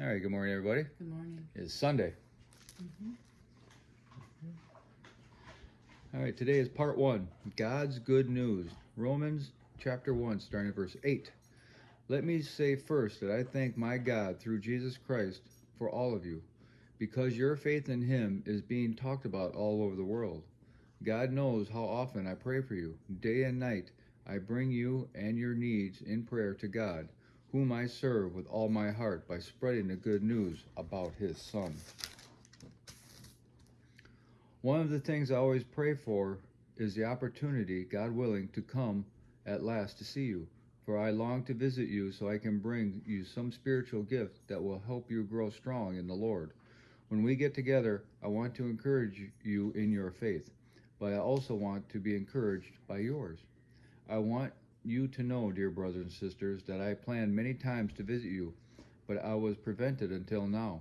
All right, good morning, everybody. Good morning. It's Sunday. All right, today is part 1, God's good news. Romans chapter 1, starting at verse 8. Let me say first that I thank my God through Jesus Christ for all of you, because your faith in him is being talked about all over the world. God knows how often I pray for you. Day and night I bring you and your needs in prayer to God, whom I serve with all my heart by spreading the good news about his Son. One of the things I always pray for is the opportunity, God willing, to come at last to see you. For I long to visit you so I can bring you some spiritual gift that will help you grow strong in the Lord. When we get together, I want to encourage you in your faith, but I also want to be encouraged by yours. I want you to know, dear brothers and sisters, that I planned many times to visit you, but I was prevented until now.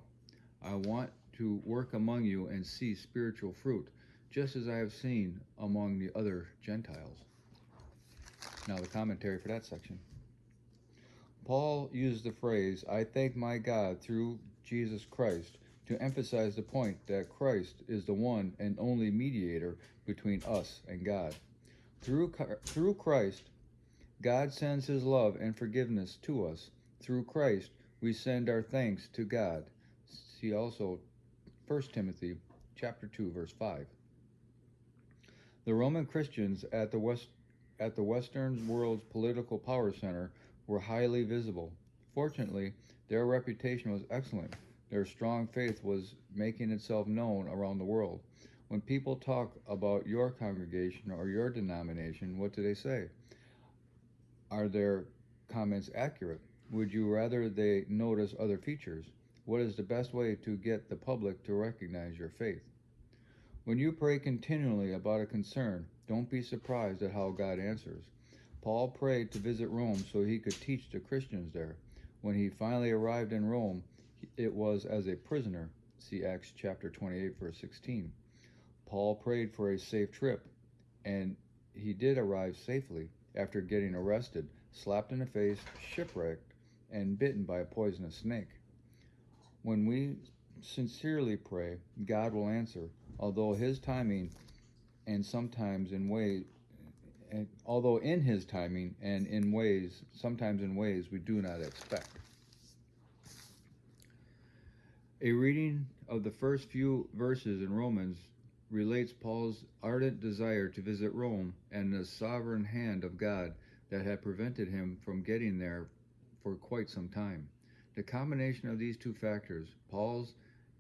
I want to work among you and see spiritual fruit, just as I have seen among the other Gentiles. Now the commentary for that section. Paul used the phrase, I thank my God through Jesus Christ, to emphasize the point that Christ is the one and only mediator between us and God. Through Christ, God sends his love and forgiveness to us. Through Christ, we send our thanks to God. See also 1 Timothy chapter 2, verse 5. The Roman Christians at the Western world's political power center were highly visible. Fortunately, their reputation was excellent. Their strong faith was making itself known around the world. When people talk about your congregation or your denomination, what do they say? Are their comments accurate? Would you rather they notice other features? What is the best way to get the public to recognize your faith? When you pray continually about a concern, don't be surprised at how God answers. Paul prayed to visit Rome so he could teach the Christians there. When he finally arrived in Rome, it was as a prisoner. See Acts chapter 28, verse 16. Paul prayed for a safe trip, and he did arrive safely after getting arrested, slapped in the face, shipwrecked, and bitten by a poisonous snake. When we sincerely pray, God will answer, although in his timing and sometimes in ways we do not expect. A reading of the first few verses in Romans relates Paul's ardent desire to visit Rome and the sovereign hand of God that had prevented him from getting there for quite some time. The combination of these two factors, Paul's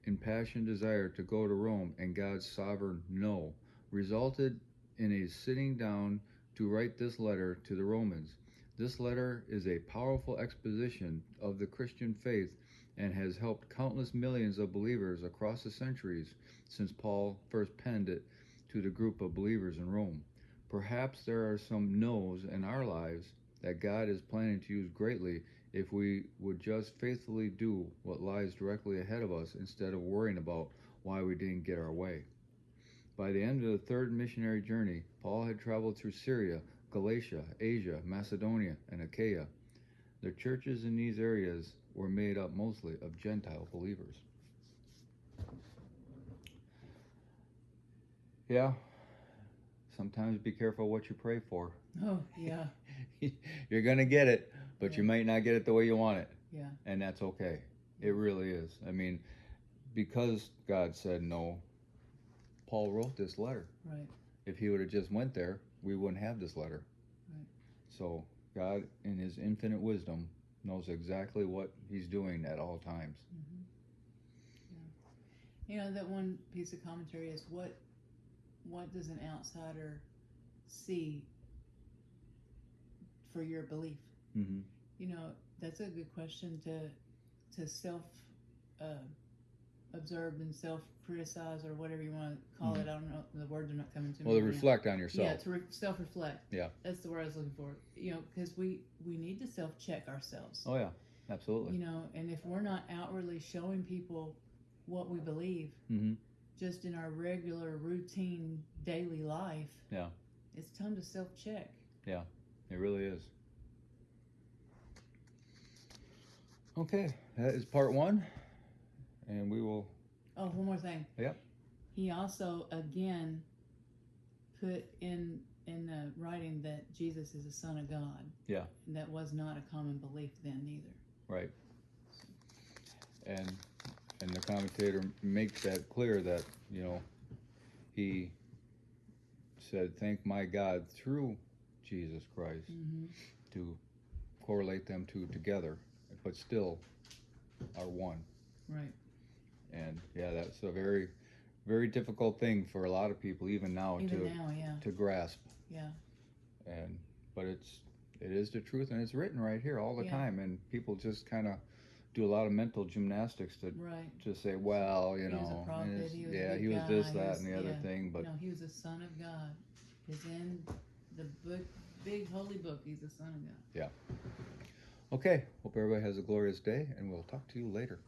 impassioned desire to go to Rome and God's sovereign no, resulted in a sitting down to write this letter to the Romans. This letter is a powerful exposition of the Christian faith and has helped countless millions of believers across the centuries since Paul first penned it to the group of believers in Rome. Perhaps there are some no's in our lives that God is planning to use greatly if we would just faithfully do what lies directly ahead of us instead of worrying about why we didn't get our way. By the end of the third missionary journey, Paul had traveled through Syria, Galatia, Asia, Macedonia, and Achaia. The churches in these areas were made up mostly of Gentile believers. Yeah, sometimes be careful what you pray for. Oh, yeah. You're going to get it, but you might not get it the way you want it. Yeah. And that's okay. It really is. I mean, because God said no, Paul wrote this letter. Right. If he would have just went there, we wouldn't have this letter. Right. So God, in his infinite wisdom, knows exactly what he's doing at all times. Mm-hmm. Yeah. You know, that one piece of commentary is what does an outsider see for your belief? Mm-hmm. You know, that's a good question to self observe and self criticize or whatever you want to call it. I don't know, the words are not coming to me. Well, to right reflect now. on yourself. Yeah, to self reflect. Yeah, that's the word I was looking for. You know, because we need to self check ourselves. Oh yeah, absolutely. You know, and if we're not outwardly showing people what we believe, mm-hmm. just in our regular routine daily life, yeah, it's time to self check. Yeah, it really is. Okay, that is part 1, and we will. Oh, one more thing. Yep. He also again put in writing that Jesus is the Son of God. Yeah. And that was not a common belief then either. Right. And the commentator makes that clear that, he said, "Thank my God through Jesus Christ," to correlate them two together, but still are one. Right. And yeah, that's a very, very difficult thing for a lot of people, even now, to grasp. Yeah. But it is the truth, and it's written right here all the time, and people just kind of do a lot of mental gymnastics to say, well, he was a prophet, he was he was guy, this, that, and the other thing, but no, he was the Son of God. He's in the book, big holy book. He's the Son of God. Yeah. Okay. Hope everybody has a glorious day, and we'll talk to you later.